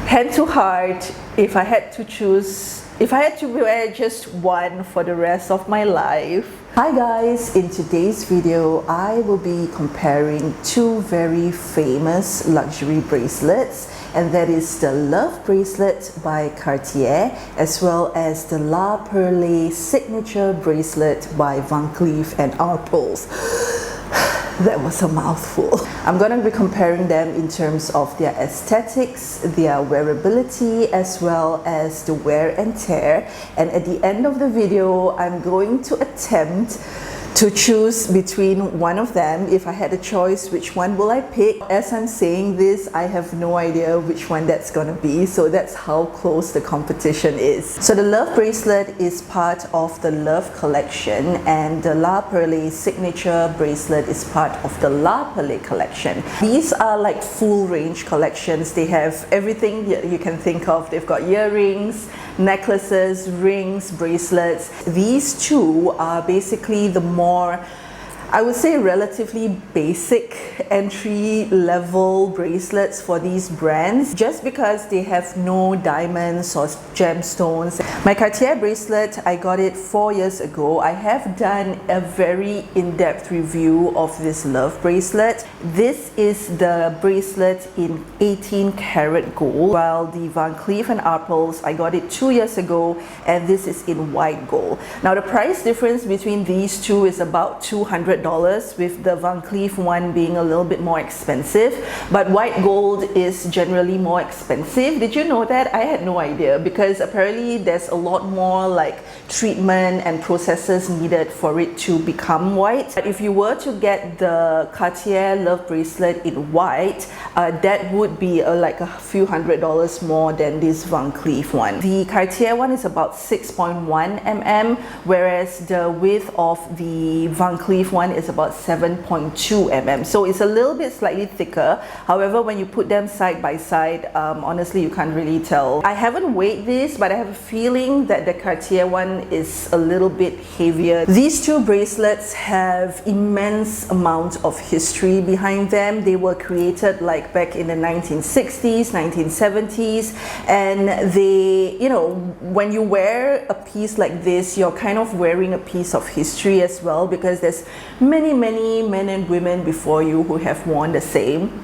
Hand to heart, if I had to wear just one for the rest of my life. Hi guys, in today's video I will be comparing two very famous luxury bracelets, and that is the Love Bracelet by Cartier as well as the La Perlee Signature Bracelet by Van Cleef and Arpels. That was a mouthful. I'm going to be comparing them in terms of their aesthetics, their wearability, as well as the wear and tear. And at the end of the video, I'm going to attempt to choose between one of them. If I had a choice, which one will I pick? As I'm saying this, I have no idea which one that's gonna be, so that's how close the competition is. So the Love Bracelet is part of the Love collection, and the La Perlee Signature Bracelet is part of the La Perlee collection. These are like full range collections. They have everything you can think of. They've got earrings, necklaces, rings, bracelets. These two are basically the more, I would say, relatively basic entry level bracelets for these brands, just because they have no diamonds or gemstones. My Cartier bracelet, I got it 4 years ago. I have done a very in-depth review of this Love bracelet. This is the bracelet in 18 karat gold, while the Van Cleef and Arpels, I got it 2 years ago, and this is in white gold. Now the price difference between these two is about $200, with the Van Cleef one being a little bit more expensive, but white gold is generally more expensive. Did you know that? I had no idea, because apparently there's a lot more like treatment and processes needed for it to become white. But if you were to get the Cartier Love bracelet in white, that would be like a few $100s more than this Van Cleef one. The Cartier one is about 6.1 mm, whereas the width of the Van Cleef one is about 7.2 mm, so it's a little bit slightly thicker. However, when you put them side by side, honestly you can't really tell. I haven't weighed this, but I have a feeling that the Cartier one is a little bit heavier. These two bracelets have immense amount of history behind them. They were created like back in the 1960s, 1970s, and they, you know, when you wear a piece like this, you're kind of wearing a piece of history as well, because there's many men and women before you who have worn the same.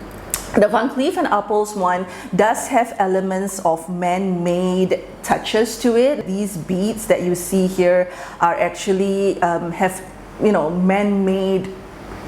The Van Cleef and Arpels one does have elements of man-made touches to it. These beads that you see here are actually have, you know, man-made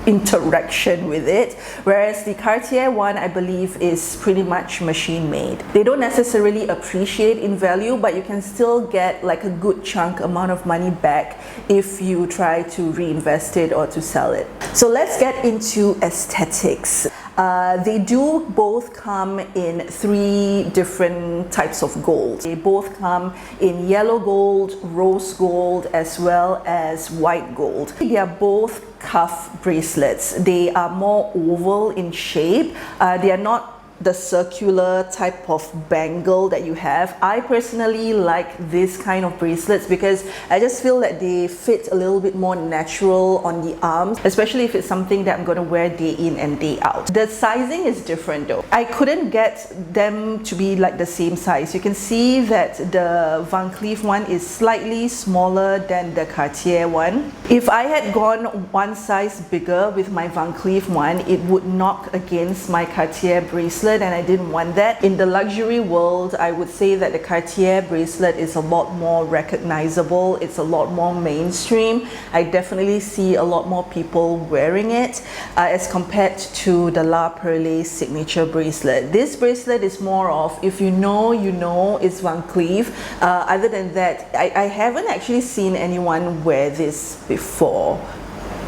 interaction with it, whereas the Cartier one, I believe, is pretty much machine made. They don't necessarily appreciate in value, but you can still get like a good chunk amount of money back if you try to reinvest it or to sell it. So let's get into aesthetics. They do both come in 3 different types of gold. They both come in yellow gold, rose gold, as well as white gold. They are both cuff bracelets. They are more oval in shape. They are not the circular type of bangle that you have. I personally like this kind of bracelets because I just feel that they fit a little bit more natural on the arms, especially if it's something that I'm going to wear day in and day out. The sizing is different though. I couldn't get them to be like the same size. You can see that the Van Cleef one is slightly smaller than the Cartier one. If I had gone one size bigger with my Van Cleef one, it would knock against my Cartier bracelet, and I didn't want that. In the luxury world, I would say that the Cartier bracelet is a lot more recognizable. It's a lot more mainstream. I definitely see a lot more people wearing it as compared to the La Perlee Signature Bracelet. This bracelet is more of, if you know, you know, it's Van Cleef. Other than that, I haven't actually seen anyone wear this before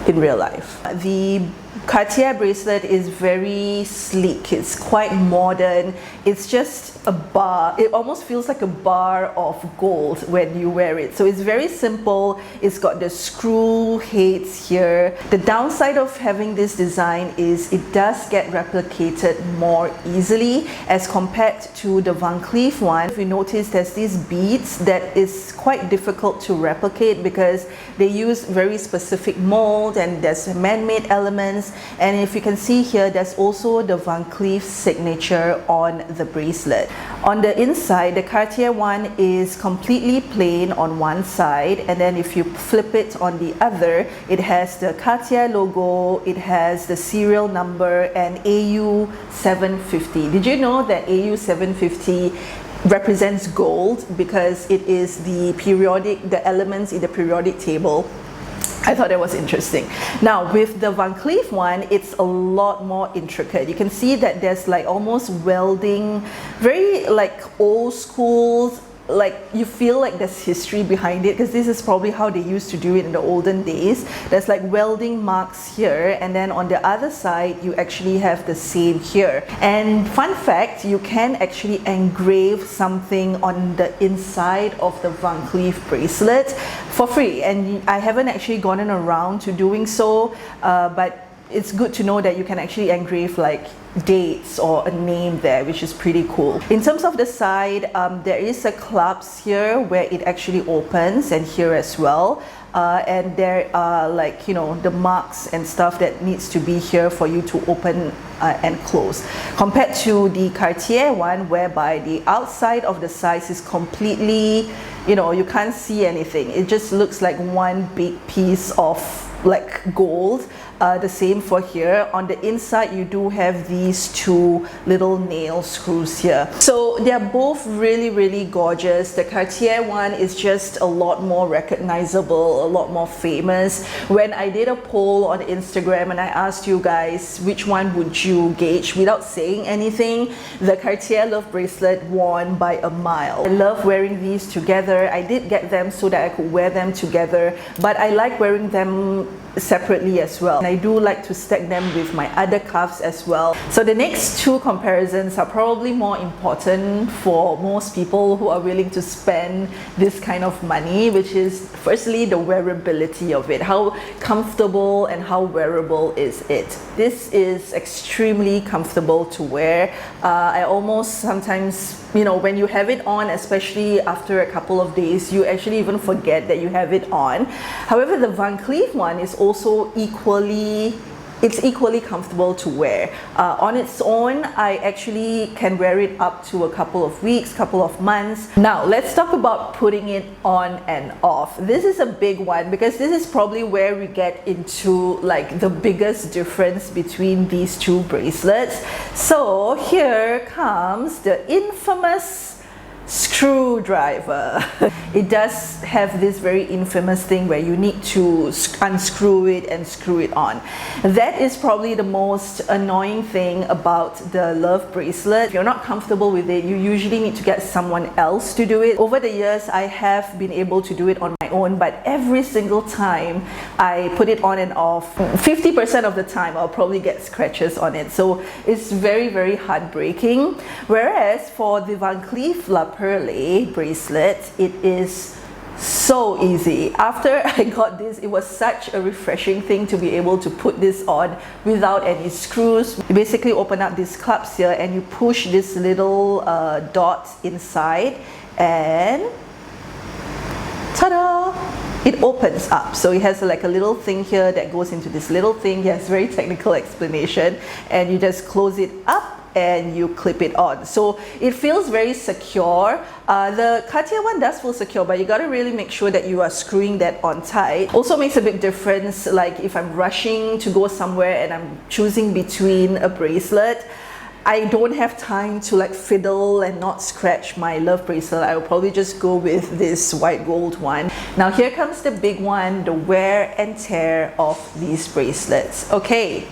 in real life. The Cartier bracelet is very sleek. It's quite modern. It's just a bar. It almost feels like a bar of gold when you wear it. So it's very simple. It's got the screw heads here. The downside of having this design is it does get replicated more easily as compared to the Van Cleef one. If you notice, there's these beads that is quite difficult to replicate because they use very specific mold and there's man-made elements. corners. And if you can see here, there's also the Van Cleef signature on the bracelet. On the inside, the Cartier one is completely plain on one side, and then if you flip it on the other, it has the Cartier logo, it has the serial number, and AU 750. Did you know that AU 750 represents gold because it is the elements in the periodic table? I thought that was interesting. Now with the Van Cleef one, it's a lot more intricate. You can see that there's like almost welding, very like old school, like you feel like there's history behind it, because this is probably how they used to do it in the olden days. There's like welding marks here, and then on the other side you actually have the same here. And fun fact, you can actually engrave something on the inside of the Van Cleef bracelet for free, and I haven't actually gotten around to doing so, but it's good to know that you can actually engrave like dates or a name there, which is pretty cool. In terms of the side, there is a clasp here where it actually opens, and here as well. And there are like, you know, the marks and stuff that needs to be here for you to open and close, compared to the Cartier one, whereby the outside of the size is completely, you know, you can't see anything. It just looks like one big piece of like gold. The same for here. On the inside, you do have these two little nail screws here. So they're both really, really gorgeous. The Cartier one is just a lot more recognizable, a lot more famous. When I did a poll on Instagram and I asked you guys which one would you gauge, without saying anything, the Cartier Love Bracelet won by a mile. I love wearing these together. I did get them so that I could wear them together, but I like wearing them separately as well. And I do like to stack them with my other cuffs as well. So the next two comparisons are probably more important for most people who are willing to spend this kind of money, which is firstly the wearability of it. How comfortable and how wearable is it? This is extremely comfortable to wear. I almost sometimes, you know, when you have it on, especially after a couple of days, you actually even forget that you have it on. However, the Van Cleef one is also equally comfortable to wear. On its own, I actually can wear it up to a couple of weeks, couple of months. Now let's talk about putting it on and off. This is a big one because this is probably where we get into like the biggest difference between these two bracelets. So here comes the infamous screwdriver. It does have this very infamous thing where you need to unscrew it and screw it on. That is probably the most annoying thing about the Love bracelet. If you're not comfortable with it, you usually need to get someone else to do it. Over the years, I have been able to do it on my own, but every single time I put it on and off, 50% of the time I'll probably get scratches on it. So it's very, very heartbreaking. Whereas for the Van Cleef Perlee bracelet, it is so easy. After I got this, it was such a refreshing thing to be able to put this on without any screws. You basically open up these clasps here and you push this little dot inside, and ta-da! It opens up. So it has like a little thing here that goes into this little thing. Yes, very technical explanation. And you just close it up and you clip it on. So it feels very secure. The Cartier one does feel secure, but you gotta really make sure that you are screwing that on tight. Also makes a big difference, like if I'm rushing to go somewhere and I'm choosing between a bracelet, I don't have time to like fiddle and not scratch my Love bracelet. I will probably just go with this white gold one. Now here comes the big one, the wear and tear of these bracelets. Okay,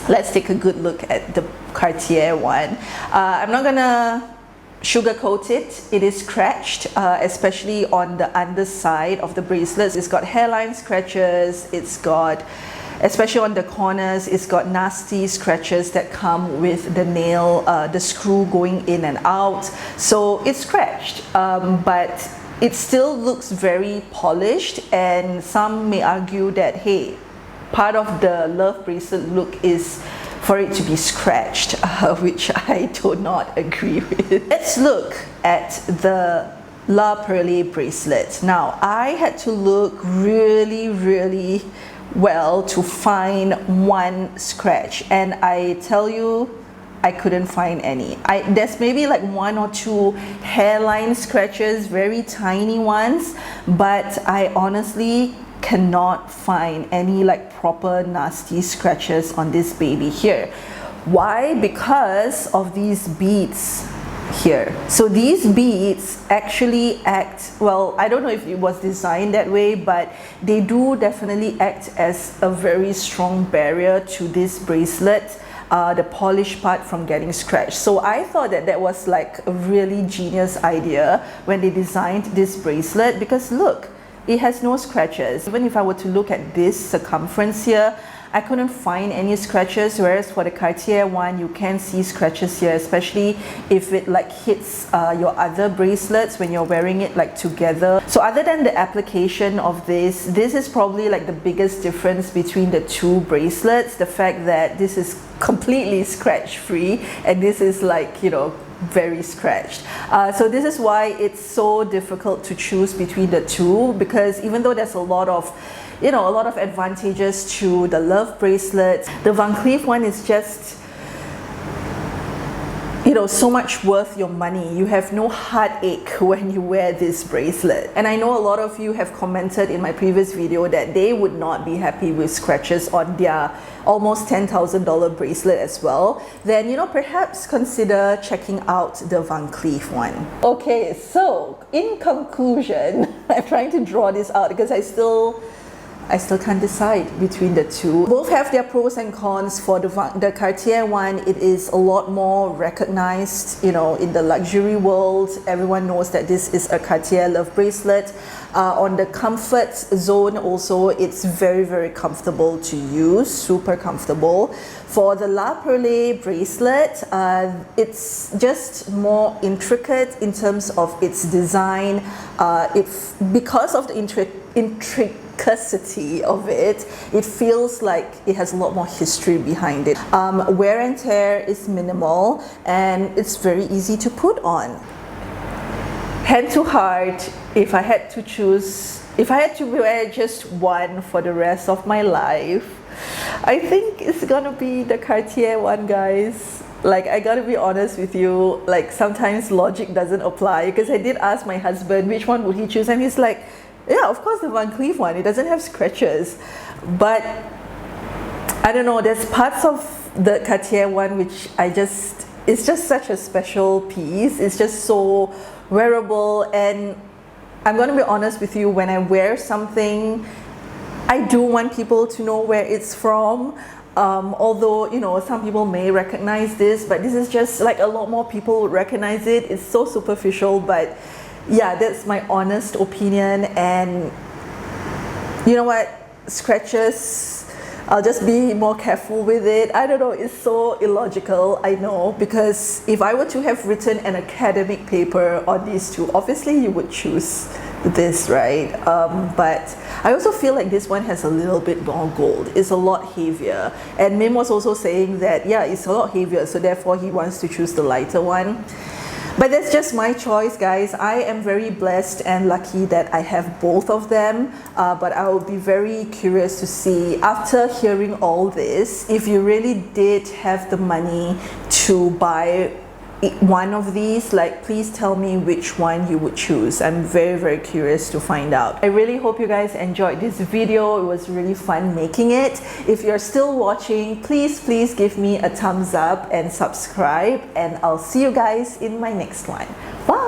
let's take a good look at the Cartier one. I'm not gonna sugarcoat it. It is scratched, especially on the underside of the bracelets. It's got hairline scratches, it's got, especially on the corners, it's got nasty scratches that come with the nail, the screw going in and out. So it's scratched, but it still looks very polished, and some may argue that, hey, part of the Love bracelet look is for it to be scratched, which I do not agree with. Let's look at the La Perlee bracelet. Now, I had to look really well to find one scratch, and I tell you, I couldn't find any. There's maybe like 1 or 2 hairline scratches, very tiny ones, but I honestly cannot find any like proper nasty scratches on this baby here. Why? Because of these beads here. So these beads actually act, well, I don't know if it was designed that way, but they do definitely act as a very strong barrier to this bracelet, the polished part, from getting scratched. So I thought that that was like a really genius idea when they designed this bracelet, because look, it has no scratches. Even if I were to look at this circumference here, I couldn't find any scratches, whereas for the Cartier one, you can see scratches here, especially if it like hits your other bracelets when you're wearing it like together. So other than the application of this is probably like the biggest difference between the two bracelets, the fact that this is completely scratch free and this is like, you know, very scratched. So this is why it's so difficult to choose between the two, because even though there's a lot of advantages to the Love bracelet, the Van Cleef one is just, you know, so much worth your money. You have no heartache when you wear this bracelet. And I know a lot of you have commented in my previous video that they would not be happy with scratches on their almost $10,000 bracelet as well. Then, you know, perhaps consider checking out the Van Cleef one. Okay, so in conclusion, I'm trying to draw this out because I still can't decide between the two. Both have their pros and cons. For the Cartier one, it is a lot more recognized, you know, in the luxury world. Everyone knows that this is a Cartier Love bracelet. On the comfort zone also, it's very, very comfortable to use, super comfortable. For the La Perlee bracelet, it's just more intricate in terms of its design. Because of the intricacity of it, it feels like it has a lot more history behind it. Wear and tear is minimal and it's very easy to put on. Hand to heart, if I had to wear just one for the rest of my life, I think it's gonna be the Cartier one, guys. Like, I gotta be honest with you, like sometimes logic doesn't apply, because I did ask my husband which one would he choose, and he's like, yeah, of course the Van Cleef one, it doesn't have scratches. But I don't know, there's parts of the Cartier one which it's just such a special piece. It's just so wearable, and I'm going to be honest with you, when I wear something, I do want people to know where it's from. Although, you know, some people may recognize this, but this is just like a lot more people would recognize it. It's so superficial, but yeah, that's my honest opinion. And you know what, scratches, I'll just be more careful with it. I don't know, it's so illogical, I know, because if I were to have written an academic paper on these two, obviously you would choose this, right? But I also feel like this one has a little bit more gold. It's a lot heavier. And Mim was also saying that, yeah, it's a lot heavier, so therefore he wants to choose the lighter one. But that's just my choice, guys. I am very blessed and lucky that I have both of them. But I will be very curious to see, after hearing all this, if you really did have the money to buy one of these, like, please tell me which one you would choose. I'm very, very curious to find out. I really hope you guys enjoyed this video. It was really fun making it. If you're still watching, please give me a thumbs up and subscribe, and I'll see you guys in my next one. Bye.